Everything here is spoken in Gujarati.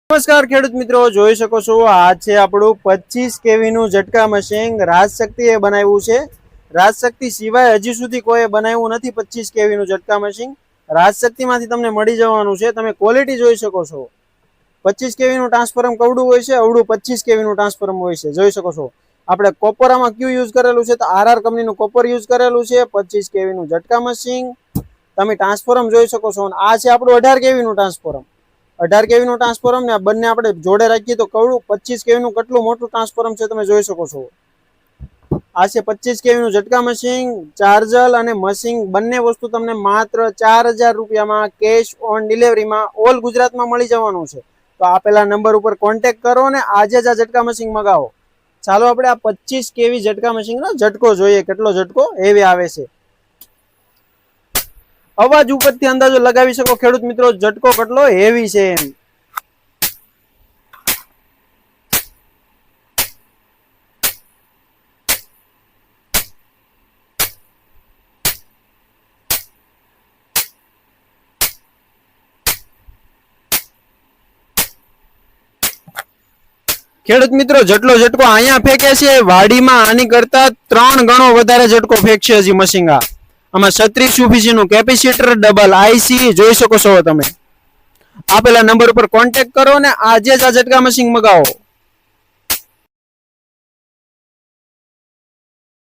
નમસ્કાર ખેડૂત મિત્રો, જોઈ શકો છો આ છે આપણું 25 કેવી નું ઝટકા મશીન રાજશક્તિ એ બનાવ્યું છે। રાજશક્તિ સિવાય હજી સુધી કોઈ બનાવ્યું નથી 25 કેવી નું ઝટકા મશીન। રાજશક્તિ માંથી તમને મળી જવાનું છે। તમે ક્વોલિટી જોઈ શકો છો। 25 કેવી નું ટ્રાન્સફોર્મર કવડું હોય છે, અવડું 25 કેવી નું ટ્રાન્સફોર્મર હોય છે। જોઈ શકો છો આપણે કોપરમાં ક્યુ યુઝ કરેલું છે, તો આરઆર કંપનીનું કોપર યુઝ કરેલું છે। 25 કેવી નું ઝટકા મશીન તમે ટ્રાન્સફોર્મર જોઈ શકો છો। આ છે આપણું 18 કેવી નું ટ્રાન્સફોર્મર। 18 કેવી નું ટ્રાન્સફોર્મર ને આ બંને આપણે જોડે રાખીએ તો કવડું 25 કેવી નું કેટલું મોટું ટ્રાન્સફોર્મર છે તમે જોઈ શકો છો। આ છે 25 કેવી નું ઝટકા મશીન। ચાર્જર અને મશીન બંને વસ્તુ તમને માત્ર 4000 રૂપિયામાં કેશ ઓન ડિલિવરીમાં ઓલ ગુજરાતમાં મળી જવાનું છે। તો આપેલા નંબર ઉપર કોન્ટેક્ટ કરો અને આજે જ આ ઝટકા મશીન મંગાવો। ચાલો આપણે આ 25 કેવી ઝટકા મશીનનો ઝટકો જોઈએ, કેટલો ઝટકો હેવી આવે છે। અવાજ ઉપરથી અંદાજો લગાવી શકો ખેડૂત મિત્રો, ઝટકો કેટલો હેવી છે એમ। ખેડૂત મિત્રો, જેટલો ઝટકો અહીંયા ફેંકે છે વાડીમાં આની કરતા 3 ગણો વધારે ઝટકો ફેંકશે હજી મશીન। આમાં 36 UPC નું કેપેસિટર, ડબલ આઈસી જોઈ શકો છો તમે। આપેલા નંબર ઉપર કોન્ટેક્ટ કરો ને આજે જ આ ઝટકા મશીન મંગાવો।